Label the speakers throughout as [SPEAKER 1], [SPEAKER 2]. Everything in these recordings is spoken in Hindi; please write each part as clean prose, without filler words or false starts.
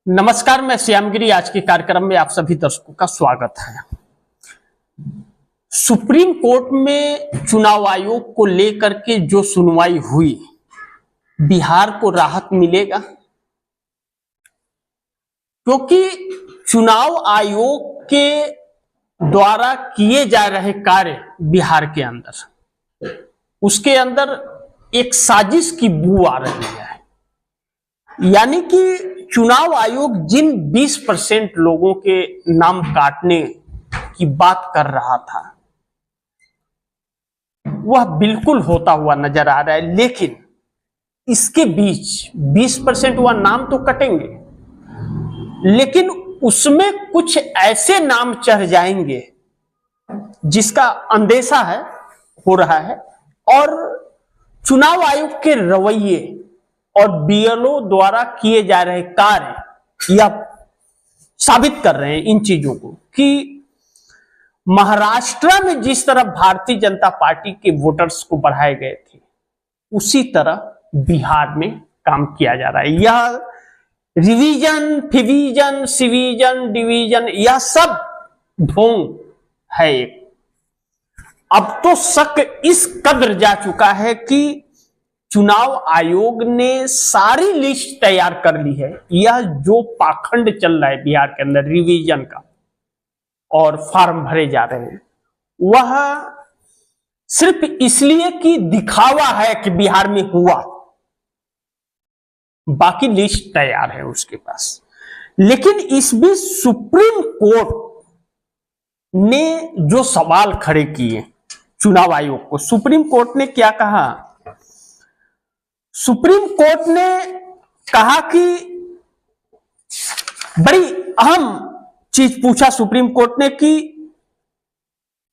[SPEAKER 1] नमस्कार, मैं श्यामगिरी। आज के कार्यक्रम में आप सभी दर्शकों का स्वागत है। सुप्रीम कोर्ट में चुनाव आयोग को लेकर के जो सुनवाई हुई, बिहार को राहत मिलेगा, क्योंकि चुनाव आयोग के द्वारा किए जा रहे कार्य बिहार के अंदर, उसके अंदर एक साजिश की बू आ रही है। यानी कि चुनाव आयोग जिन 20% लोगों के नाम काटने की बात कर रहा था, वह बिल्कुल होता हुआ नजर आ रहा है। लेकिन इसके बीच 20% वह नाम तो कटेंगे, लेकिन उसमें कुछ ऐसे नाम चढ़ जाएंगे जिसका अंदेशा है, हो रहा है। और चुनाव आयोग के रवैये और बीएलओ द्वारा किए जा रहे कार्य यह साबित कर रहे हैं इन चीजों को कि महाराष्ट्र में जिस तरह भारतीय जनता पार्टी के वोटर्स को बढ़ाए गए थे, उसी तरह बिहार में काम किया जा रहा है। यह रिवीजन, फिवीजन, सिवीजन, डिवीजन, यह सब ढोंग है। अब तो शक इस कदर जा चुका है कि चुनाव आयोग ने सारी लिस्ट तैयार कर ली है। यह जो पाखंड चल रहा है बिहार के अंदर रिवीजन का और फॉर्म भरे जा रहे हैं, वह सिर्फ इसलिए कि दिखावा है कि बिहार में हुआ, बाकी लिस्ट तैयार है उसके पास। लेकिन इस बीच सुप्रीम कोर्ट ने जो सवाल खड़े किए चुनाव आयोग को, सुप्रीम कोर्ट ने क्या कहा? सुप्रीम कोर्ट ने कहा कि बड़ी अहम चीज पूछा सुप्रीम कोर्ट ने कि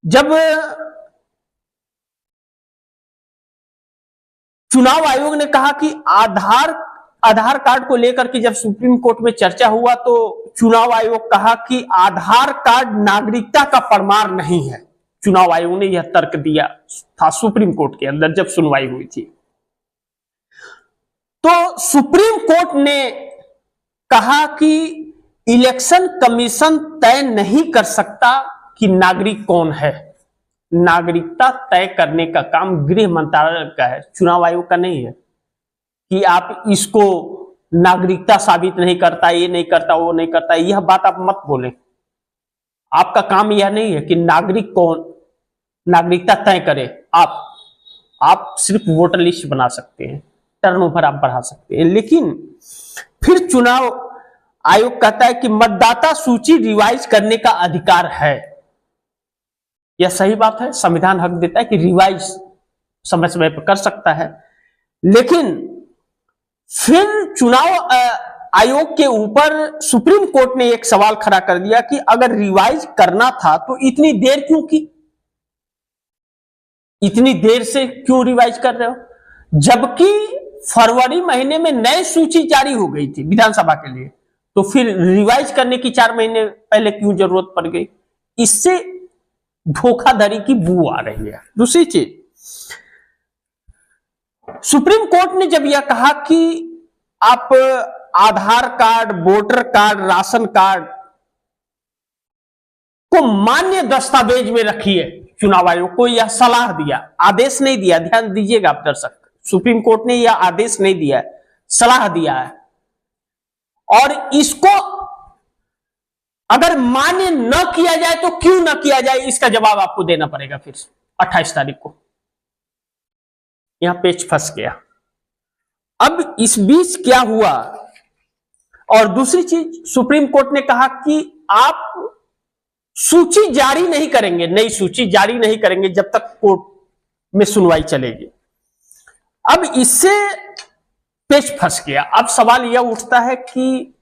[SPEAKER 1] जब चुनाव आयोग ने कहा कि आधार कार्ड को लेकर के जब सुप्रीम कोर्ट में चर्चा हुआ, तो चुनाव आयोग कहा कि आधार कार्ड नागरिकता का प्रमाण नहीं है। चुनाव आयोग ने यह तर्क दिया था सुप्रीम कोर्ट के अंदर जब सुनवाई हुई थी। तो सुप्रीम कोर्ट ने कहा कि इलेक्शन कमीशन तय नहीं कर सकता कि नागरिक कौन है। नागरिकता तय करने का काम गृह मंत्रालय का है, चुनाव आयोग का नहीं है कि आप इसको नागरिकता साबित नहीं करता, ये नहीं करता, वो नहीं करता। यह बात आप मत बोले। आपका काम यह नहीं है कि नागरिक कौन, नागरिकता तय करे। आप सिर्फ वोटर लिस्ट बना सकते हैं, टर्नओवर आप बढ़ा सकते हैं। लेकिन फिर चुनाव आयोग कहता है कि मतदाता सूची रिवाइज करने का अधिकार है। यह सही बात है, संविधान हक देता है कि रिवाइज समय समय पर कर सकता है। लेकिन फिर चुनाव आयोग के ऊपर सुप्रीम कोर्ट ने एक सवाल खड़ा कर दिया कि अगर रिवाइज करना था तो इतनी देर क्यों की? इतनी देर से क्यों रिवाइज कर रहे हो? जबकि फरवरी महीने में नई सूची जारी हो गई थी विधानसभा के लिए, तो फिर रिवाइज करने की 4 महीने पहले क्यों जरूरत पड़ गई? इससे धोखाधड़ी की बू आ रही है। दूसरी चीज, सुप्रीम कोर्ट ने जब यह कहा कि आप Aadhaar card, voter card, ration card को मान्य दस्तावेज में रखिए, चुनाव आयोग को यह सलाह दिया, आदेश नहीं दिया। ध्यान दीजिएगा आप दर्शक, सुप्रीम कोर्ट ने यह आदेश नहीं दिया है, सलाह दिया है। और इसको अगर मान्य न किया जाए तो क्यों न किया जाए, इसका जवाब आपको देना पड़ेगा। फिर 28 तारीख को यहां पेच फंस गया। अब इस बीच क्या हुआ? और दूसरी चीज, सुप्रीम कोर्ट ने कहा कि आप सूची जारी नहीं करेंगे, नई सूची जारी नहीं करेंगे जब तक कोर्ट में सुनवाई चलेगी। अब इससे पेच फंस गया। अब सवाल यह उठता है कि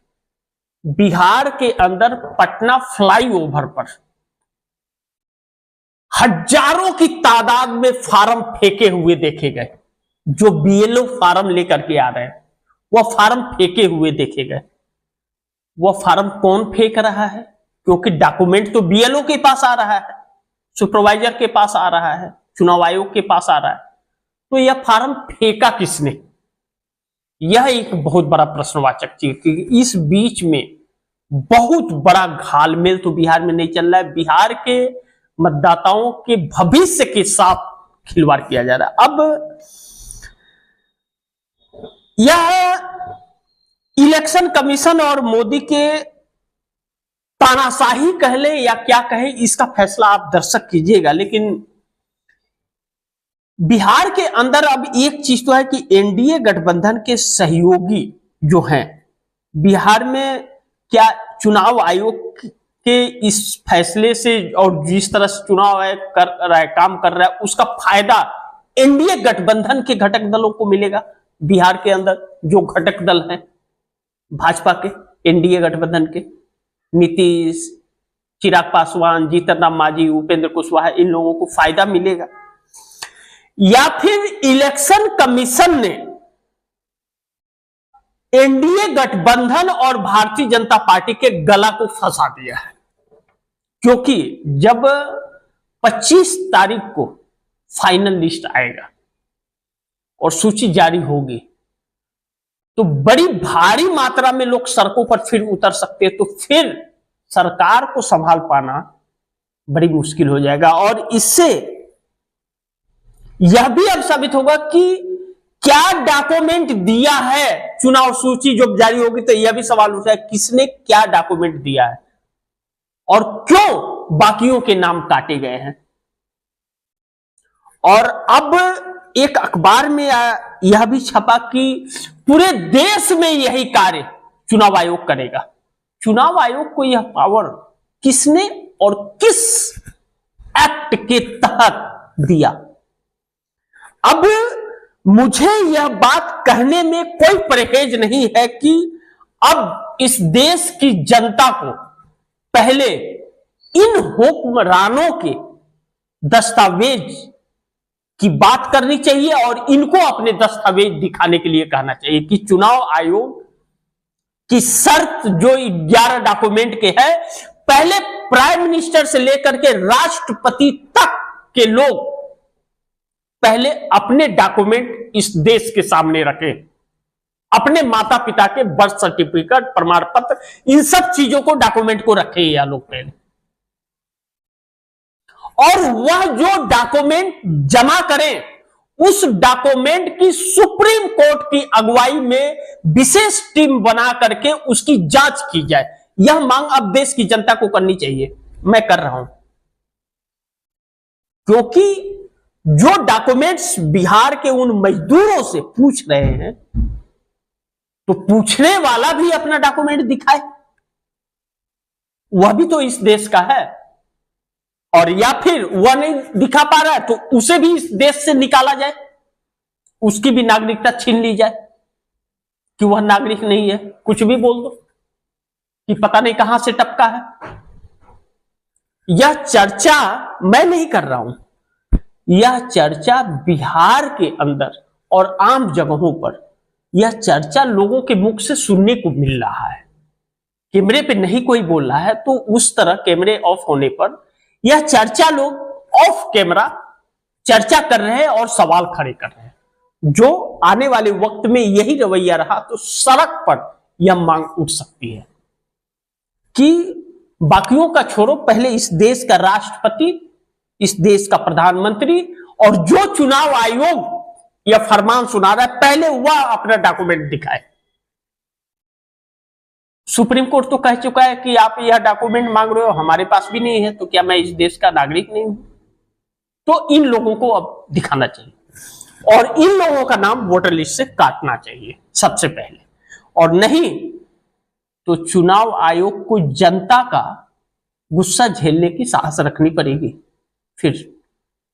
[SPEAKER 1] बिहार के अंदर पटना फ्लाईओवर पर हजारों की तादाद में फार्म फेंके हुए देखे गए। जो बीएलओ फार्म लेकर के आ रहे हैं, वह फार्म फेंके हुए देखे गए। वह फार्म कौन फेंक रहा है? क्योंकि डॉक्यूमेंट तो बीएलओ के पास आ रहा है, सुपरवाइजर के पास आ रहा है, चुनाव आयोग के पास आ रहा है, तो यह फार्म फेंका किसने? यह एक बहुत बड़ा प्रश्नवाचक चीज कि इस बीच में बहुत बड़ा घालमेल तो बिहार में नहीं चल रहा है। बिहार के मतदाताओं के भविष्य के साथ खिलवाड़ किया जा रहा है। अब यह इलेक्शन कमीशन और मोदी के तानाशाही कह ले या क्या कहे, इसका फैसला आप दर्शक कीजिएगा। लेकिन बिहार के अंदर अब एक चीज तो है कि एनडीए गठबंधन के सहयोगी जो हैं बिहार में, क्या चुनाव आयोग के इस फैसले से और जिस तरह से चुनाव आयोग कर रहा है, काम कर रहा है, उसका फायदा एनडीए गठबंधन के घटक दलों को मिलेगा। बिहार के अंदर जो घटक दल हैं भाजपा के, एनडीए गठबंधन के, नीतीश, चिराग पासवान, जीतन राम मांझी, उपेंद्र कुशवाहा, इन लोगों को फायदा मिलेगा, या फिर इलेक्शन कमीशन ने एनडीए गठबंधन और भारतीय जनता पार्टी के गला को फंसा दिया है। क्योंकि जब 25 तारीख को फाइनल लिस्ट आएगा और सूची जारी होगी तो बड़ी भारी मात्रा में लोग सड़कों पर फिर उतर सकते हैं, तो फिर सरकार को संभाल पाना बड़ी मुश्किल हो जाएगा। और इससे यह भी अब साबित होगा कि क्या डॉक्यूमेंट दिया है। चुनाव सूची जब जारी होगी तो यह भी सवाल उठा है किसने क्या डॉक्यूमेंट दिया है और क्यों बाकियों के नाम काटे गए हैं। और अब एक अखबार में यह भी छपा कि पूरे देश में यही कार्य चुनाव आयोग करेगा। चुनाव आयोग को यह पावर किसने और किस एक्ट के तहत दिया। अब मुझे यह बात कहने में कोई परहेज नहीं है कि अब इस देश की जनता को पहले इन हुक्मरानों के दस्तावेज की बात करनी चाहिए और इनको अपने दस्तावेज दिखाने के लिए कहना चाहिए कि चुनाव आयोग की शर्त जो 11 डॉक्यूमेंट के है, पहले प्राइम मिनिस्टर से लेकर के राष्ट्रपति तक के लोग पहले अपने डॉक्यूमेंट इस देश के सामने रखें। अपने माता पिता के बर्थ सर्टिफिकेट, प्रमाण पत्र, इन सब चीजों को डॉक्यूमेंट को रखें या लोग पहले। और वह जो डॉक्यूमेंट जमा करें उस डॉक्यूमेंट की सुप्रीम कोर्ट की अगुवाई में विशेष टीम बना करके उसकी जांच की जाए। यह मांग अब देश की जनता को करनी चाहिए, मैं कर रहा हूं। क्योंकि जो डॉक्यूमेंट्स बिहार के उन मजदूरों से पूछ रहे हैं तो पूछने वाला भी अपना डॉक्यूमेंट दिखाए, वह भी तो इस देश का है। और या फिर वह नहीं दिखा पा रहा है तो उसे भी इस देश से निकाला जाए, उसकी भी नागरिकता छीन ली जाए कि वह नागरिक नहीं है। कुछ भी बोल दो कि पता नहीं कहां से टपका है। यह चर्चा मैं नहीं कर रहा हूं, यह चर्चा बिहार के अंदर और आम जगहों पर यह चर्चा लोगों के मुख से सुनने को मिल रहा है। कैमरे पे नहीं कोई बोल रहा है तो उस तरह कैमरे ऑफ होने पर यह चर्चा लोग ऑफ कैमरा चर्चा कर रहे हैं और सवाल खड़े कर रहे हैं। जो आने वाले वक्त में यही रवैया रहा तो सड़क पर यह मांग उठ सकती है कि बाकियों का छोड़ो, पहले इस देश का राष्ट्रपति, इस देश का प्रधानमंत्री और जो चुनाव आयोग यह फरमान सुना रहा है पहले वह अपना डॉक्यूमेंट दिखाए। सुप्रीम कोर्ट तो कह चुका है कि आप यह डॉक्यूमेंट मांग रहे हो, हमारे पास भी नहीं है, तो क्या मैं इस देश का नागरिक नहीं हूं? तो इन लोगों को अब दिखाना चाहिए और इन लोगों का नाम वोटर लिस्ट से काटना चाहिए सबसे पहले। और नहीं तो चुनाव आयोग को जनता का गुस्सा झेलने की साहस रखनी पड़ेगी फिर,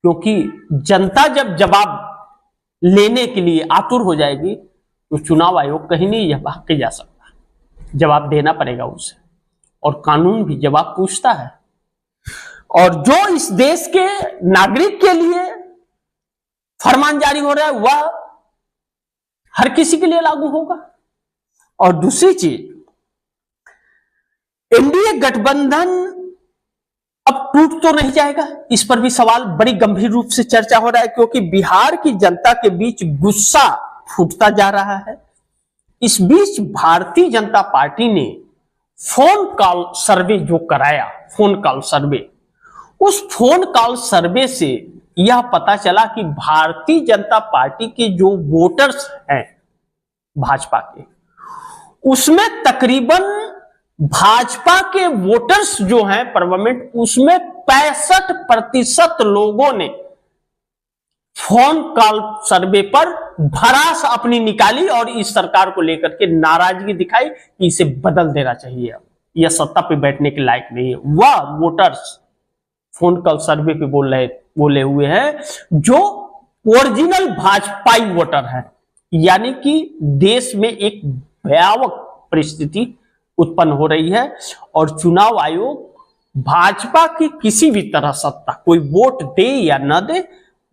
[SPEAKER 1] क्योंकि जनता जब जवाब लेने के लिए आतुर हो जाएगी तो चुनाव आयोग कहीं नहीं भाग के जा सकता, जवाब देना पड़ेगा उसे। और कानून भी जवाब पूछता है। और जो इस देश के नागरिक के लिए फरमान जारी हो रहा है वह हर किसी के लिए लागू होगा। और दूसरी चीज, एनडीए गठबंधन अब टूट तो नहीं जाएगा, इस पर भी सवाल बड़ी गंभीर रूप से चर्चा हो रहा है, क्योंकि बिहार की जनता के बीच गुस्सा फूटता जा रहा है। इस बीच भारतीय जनता पार्टी ने फोन कॉल सर्वे जो कराया, फोन कॉल सर्वे, उस फोन कॉल सर्वे से यह पता चला कि भारतीय जनता पार्टी के जो वोटर्स हैं भाजपा के, उसमें तकरीबन भाजपा के वोटर्स जो हैं परमानेंट, उसमें 65% लोगों ने फोन कॉल सर्वे पर भड़ास अपनी निकाली और इस सरकार को लेकर के नाराजगी दिखाई कि इसे बदल देना चाहिए, यह सत्ता पे बैठने के लायक नहीं है। वह वोटर्स फोन कॉल सर्वे पे बोले हुए हैं जो ओरिजिनल भाजपाई वोटर हैं, यानी कि देश में एक भयावह परिस्थिति उत्पन्न हो रही है और चुनाव आयोग भाजपा की किसी भी तरह सत्ता, कोई वोट दे या न दे,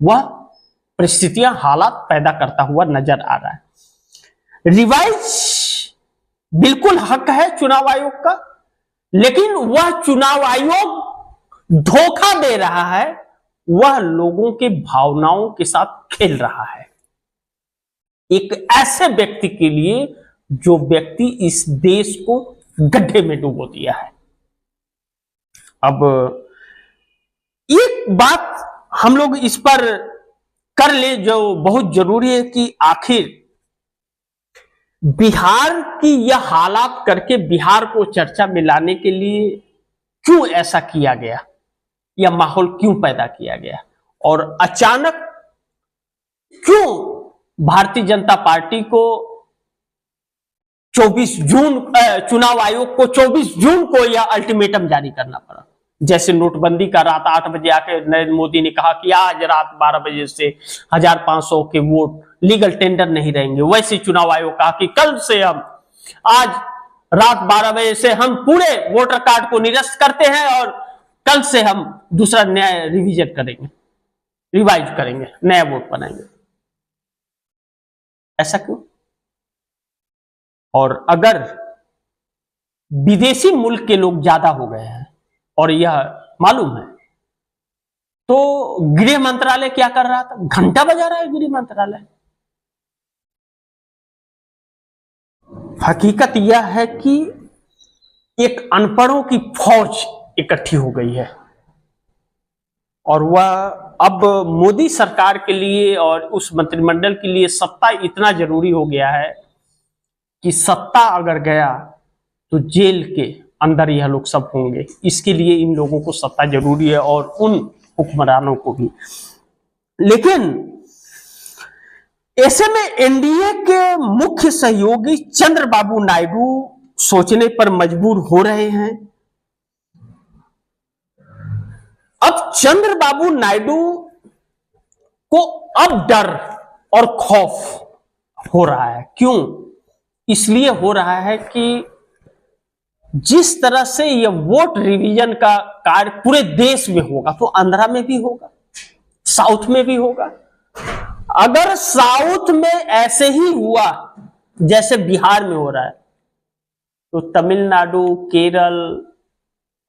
[SPEAKER 1] वह परिस्थितियां, हालात पैदा करता हुआ नजर आ रहा है। रिवाइज बिल्कुल हक है चुनाव आयोग का, लेकिन वह चुनाव आयोग धोखा दे रहा है, वह लोगों के भावनाओं के साथ खेल रहा है, एक ऐसे व्यक्ति के लिए जो व्यक्ति इस देश को गड्ढे में डुबो दिया है। अब एक बात हम लोग इस पर कर ले जो बहुत जरूरी है कि आखिर बिहार की यह हालात करके बिहार को चर्चा में लाने के लिए क्यों ऐसा किया गया, यह माहौल क्यों पैदा किया गया और अचानक क्यों भारतीय जनता पार्टी को 24 जून चुनाव आयोग को 24 जून को यह अल्टीमेटम जारी करना पड़ा। जैसे नोटबंदी का रात 8 बजे आके नरेंद्र मोदी ने कहा कि आज रात 12 बजे से 1500 के वोट लीगल टेंडर नहीं रहेंगे, वैसे चुनाव आयोग कहा कि कल से हम आज रात 12 बजे से हम पूरे वोटर कार्ड को निरस्त करते हैं और कल से हम दूसरा नया रिवीजन करेंगे, रिवाइज करेंगे, नया वोट बनाएंगे। ऐसा क्यों? और अगर विदेशी मुल्क के लोग ज्यादा हो गए हैं और यह मालूम है, तो गृह मंत्रालय क्या कर रहा था? घंटा बजा रहा है गृह मंत्रालय। हकीकत यह है कि एक अनपढ़ों की फौज इकट्ठी हो गई है और वह अब मोदी सरकार के लिए और उस मंत्रिमंडल के लिए सत्ता इतना जरूरी हो गया है कि सत्ता अगर गया तो जेल के अंदर यह लोग सब होंगे। इसके लिए इन लोगों को सत्ता जरूरी है और उन हुक्मरानों को भी। लेकिन ऐसे में एनडीए के मुख्य सहयोगी चंद्रबाबू नायडू सोचने पर मजबूर हो रहे हैं। अब चंद्रबाबू नायडू को अब डर और खौफ हो रहा है। क्यों? इसलिए हो रहा है कि जिस तरह से यह वोट रिवीजन का कार्य पूरे देश में होगा तो आंध्रा में भी होगा, साउथ में भी होगा। अगर साउथ में ऐसे ही हुआ जैसे बिहार में हो रहा है तो तमिलनाडु, केरल,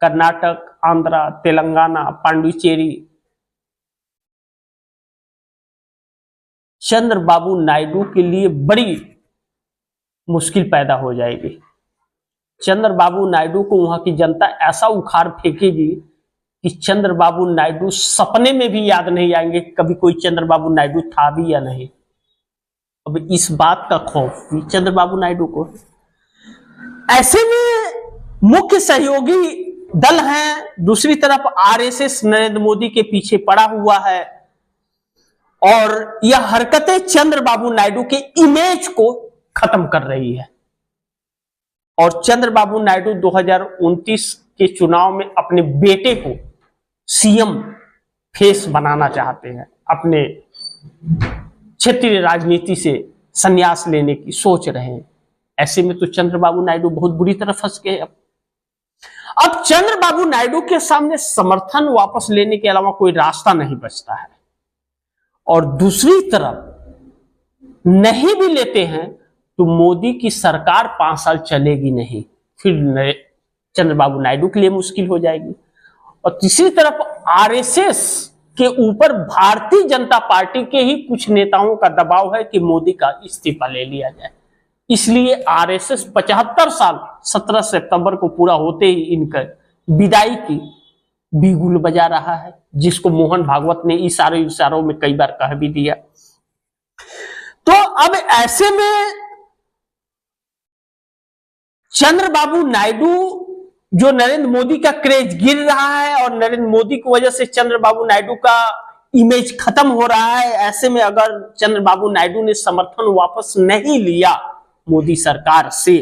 [SPEAKER 1] कर्नाटक, आंध्रा, तेलंगाना, पांडिचेरी, चंद्रबाबू नायडू के लिए बड़ी मुश्किल पैदा हो जाएगी। चंद्रबाबू नायडू को वहां की जनता ऐसा उखाड़ फेंकेगी कि चंद्रबाबू नायडू सपने में भी याद नहीं आएंगे कि कभी कोई चंद्रबाबू नायडू था भी या नहीं। अब इस बात का खौफ भी चंद्रबाबू नायडू को। ऐसे में मुख्य सहयोगी दल हैं, दूसरी तरफ आरएसएस नरेंद्र मोदी के पीछे पड़ा हुआ है और यह हरकतें चंद्रबाबू नायडू के इमेज को खत्म कर रही है। और चंद्रबाबू नायडू 2029 के चुनाव में अपने बेटे को सीएम फेस बनाना चाहते हैं, अपने क्षेत्रीय राजनीति से संन्यास लेने की सोच रहे हैं। ऐसे में तो चंद्रबाबू नायडू बहुत बुरी तरह फंस गए। अब चंद्रबाबू नायडू के सामने समर्थन वापस लेने के अलावा कोई रास्ता नहीं बचता है। और दूसरी तरफ नहीं भी लेते हैं तो मोदी की सरकार 5 साल चलेगी नहीं, फिर चंद्रबाबू नायडू के लिए मुश्किल हो जाएगी। और तीसरी तरफ आरएसएस के ऊपर भारतीय जनता पार्टी के ही कुछ नेताओं का दबाव है कि मोदी का इस्तीफा ले लिया जाए। इसलिए आरएसएस 75 साल 17 सितंबर को पूरा होते ही इनका विदाई की बिगुल बजा रहा है, जिसको मोहन भागवत ने इशारों में कई बार कह भी दिया। तो अब ऐसे में चंद्रबाबू नायडू, जो नरेंद्र मोदी का क्रेज गिर रहा है और नरेंद्र मोदी की वजह से चंद्रबाबू नायडू का इमेज खत्म हो रहा है, ऐसे में अगर चंद्रबाबू नायडू ने समर्थन वापस नहीं लिया मोदी सरकार से,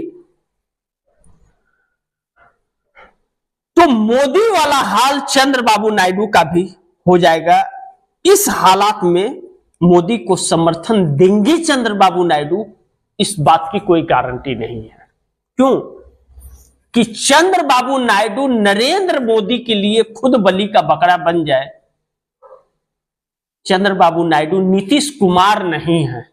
[SPEAKER 1] तो मोदी वाला हाल चंद्रबाबू नायडू का भी हो जाएगा। इस हालात में मोदी को समर्थन देंगे चंद्रबाबू नायडू, इस बात की कोई गारंटी नहीं है। क्यों कि चंद्रबाबू नायडू नरेंद्र मोदी के लिए खुद बलि का बकरा बन जाए। चंद्रबाबू नायडू नीतीश कुमार नहीं है।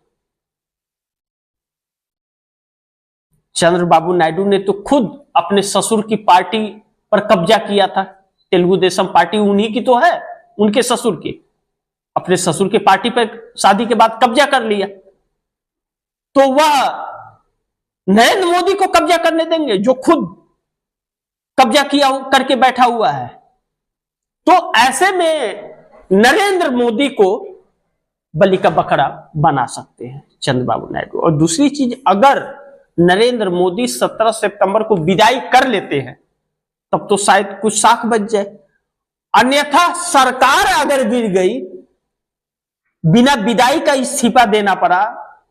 [SPEAKER 1] चंद्रबाबू नायडू ने तो खुद अपने ससुर की पार्टी पर कब्जा किया था। तेलुगु देशम पार्टी उन्हीं की तो है, उनके ससुर की। अपने ससुर की पार्टी पर शादी के बाद कब्जा कर लिया, तो वह नरेंद्र मोदी को कब्जा करने देंगे जो खुद कब्जा किया करके बैठा हुआ है। तो ऐसे में नरेंद्र मोदी को बलि का बकरा बना सकते हैं चंद्रबाबू नायडू। और दूसरी चीज, अगर नरेंद्र मोदी 17 सितंबर को विदाई कर लेते हैं तब तो शायद कुछ साख बच जाए, अन्यथा सरकार अगर गिर गई, बिना विदाई का इस्तीफा देना पड़ा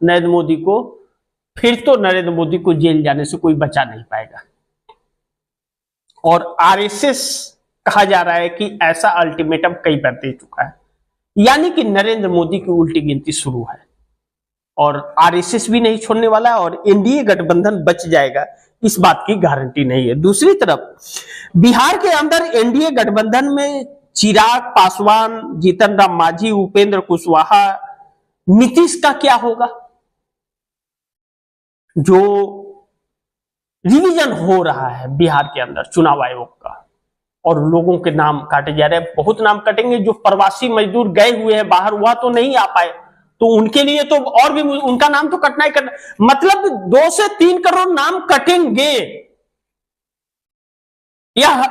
[SPEAKER 1] नरेंद्र मोदी को, फिर तो नरेंद्र मोदी को जेल जाने से कोई बचा नहीं पाएगा। और आरएसएस कहा जा रहा है कि ऐसा अल्टीमेटम कई बार दे चुका है, यानी कि नरेंद्र मोदी की उल्टी गिनती शुरू है और आरएसएस भी नहीं छोड़ने वाला है और एनडीए गठबंधन बच जाएगा, इस बात की गारंटी नहीं है। दूसरी तरफ बिहार के अंदर एनडीए गठबंधन में चिराग पासवान, जीतन राम मांझी, उपेंद्र कुशवाहा, नीतीश का क्या होगा? जो रिवीजन हो रहा है बिहार के अंदर चुनाव आयोग का, और लोगों के नाम काटे जा रहे हैं, बहुत नाम कटेंगे। जो प्रवासी मजदूर गए हुए हैं बाहर, वह तो नहीं आ पाए, तो उनके लिए तो और भी उनका नाम तो कटना ही कटना, मतलब 2 से 3 करोड़ नाम कटेंगे, यह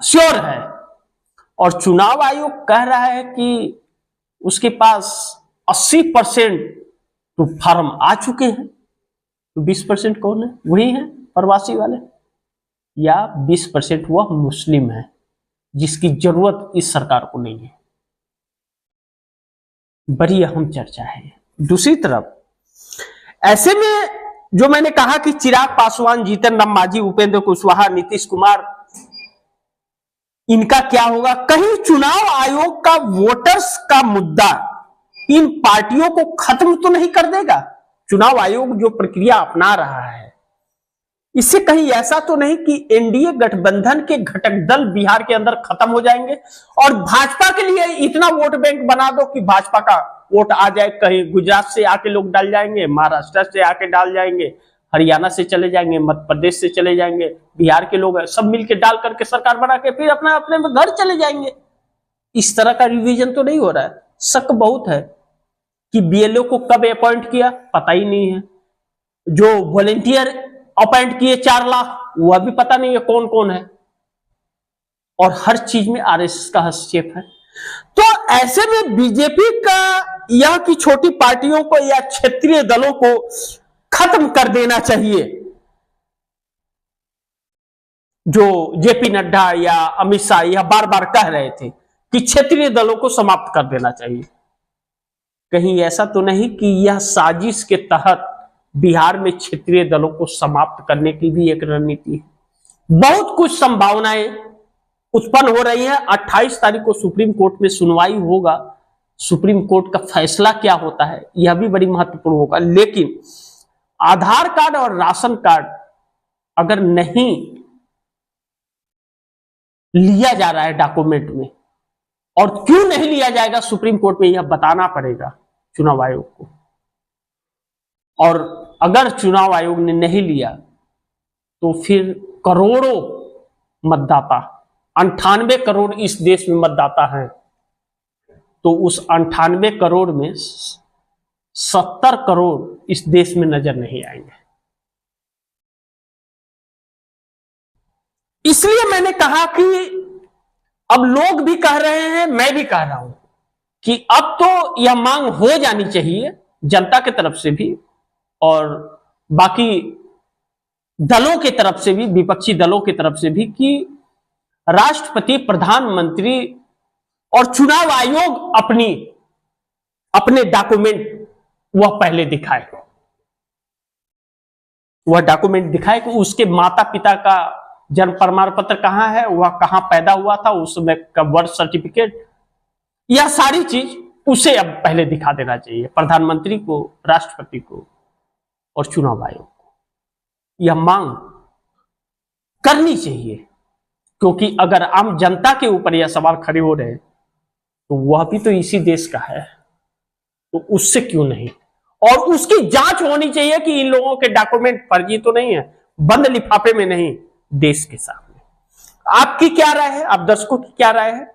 [SPEAKER 1] श्योर है। और चुनाव आयोग कह रहा है कि उसके पास 80% तो फॉर्म आ चुके हैं, तो 20% कौन है? वही है प्रवासी वाले, या 20% वह मुस्लिम है जिसकी जरूरत इस सरकार को नहीं है। बड़ी अहम चर्चा है। दूसरी तरफ ऐसे में जो मैंने कहा कि चिराग पासवान, जीतन राम मांझी, उपेंद्र कुशवाहा, नीतीश कुमार, इनका क्या होगा? कहीं चुनाव आयोग का वोटर्स का मुद्दा इन पार्टियों को खत्म तो नहीं कर देगा? चुनाव आयोग जो प्रक्रिया अपना रहा है, इससे कहीं ऐसा तो नहीं कि एनडीए गठबंधन के घटक दल बिहार के अंदर खत्म हो जाएंगे और भाजपा के लिए इतना वोट बैंक बना दो कि भाजपा का वोट आ जाए। कहीं गुजरात से आके लोग डाल जाएंगे, महाराष्ट्र से आके डाल जाएंगे, हरियाणा से चले जाएंगे, मध्य प्रदेश से चले जाएंगे, बिहार के लोग सब मिलके डाल करके सरकार बना के फिर अपना अपने घर चले जाएंगे। इस तरह का रिवीजन तो नहीं हो रहा है। शक बहुत है कि बीएलओ को कब अपॉइंट किया पता ही नहीं है, जो वॉलेंटियर अपॉइंट किए 4 लाख, वह भी पता नहीं है कौन कौन है, और हर चीज में आरएसएस का हस्तक्षेप है। तो ऐसे में बीजेपी का यह कि छोटी पार्टियों को या क्षेत्रीय दलों को खत्म कर देना चाहिए, जो जेपी नड्डा या अमित शाह यह बार बार कह रहे थे कि क्षेत्रीय दलों को समाप्त कर देना चाहिए। कहीं ऐसा तो नहीं कि यह साजिश के तहत बिहार में क्षेत्रीय दलों को समाप्त करने की भी एक रणनीति है? बहुत कुछ संभावनाएं उत्पन्न हो रही है। 28 तारीख को सुप्रीम कोर्ट में सुनवाई होगा, सुप्रीम कोर्ट का फैसला क्या होता है यह भी बड़ी महत्वपूर्ण होगा। लेकिन आधार कार्ड और राशन कार्ड अगर नहीं लिया जा रहा है डॉक्यूमेंट में, और क्यों नहीं लिया जाएगा सुप्रीम कोर्ट में यह बताना पड़ेगा चुनाव आयोग को। और अगर चुनाव आयोग ने नहीं लिया तो फिर करोड़ों मतदाता, 98 करोड़ इस देश में मतदाता हैं, तो उस 98 करोड़ में 70 करोड़ इस देश में नजर नहीं आएंगे। इसलिए मैंने कहा कि अब लोग भी कह रहे हैं, मैं भी कह रहा हूं कि अब तो यह मांग हो जानी चाहिए जनता की तरफ से भी और बाकी दलों की तरफ से भी, विपक्षी दलों की तरफ से भी, कि राष्ट्रपति, प्रधानमंत्री और चुनाव आयोग अपने डॉक्यूमेंट वह पहले दिखाए। वह डॉक्यूमेंट दिखाए कि उसके माता पिता का जन्म प्रमाण पत्र कहां है, वह कहां पैदा हुआ था, उसमें का बर्थ सर्टिफिकेट, यह सारी चीज उसे अब पहले दिखा देना चाहिए, प्रधानमंत्री को, राष्ट्रपति को और चुनाव आयोग को। यह मांग करनी चाहिए, क्योंकि अगर आम जनता के ऊपर यह सवाल खड़े हो रहे हैं तो वह भी तो इसी देश का है, तो उससे क्यों नहीं, और उसकी जांच होनी चाहिए कि इन लोगों के डॉक्यूमेंट फर्जी तो नहीं है, बंद लिफाफे में नहीं, देश के सामने। आपकी क्या राय है, आप दर्शकों की क्या राय है,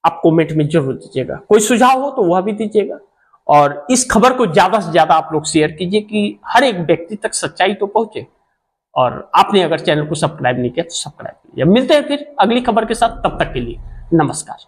[SPEAKER 1] आप कमेंट में जरूर दीजिएगा। कोई सुझाव हो तो वह भी दीजिएगा, और इस खबर को ज्यादा से ज्यादा आप लोग शेयर कीजिए कि हर एक व्यक्ति तक सच्चाई तो पहुंचे। और आपने अगर चैनल को सब्सक्राइब नहीं किया तो सब्सक्राइब कीजिए। मिलते हैं फिर अगली खबर के साथ, तब तक के लिए नमस्कार।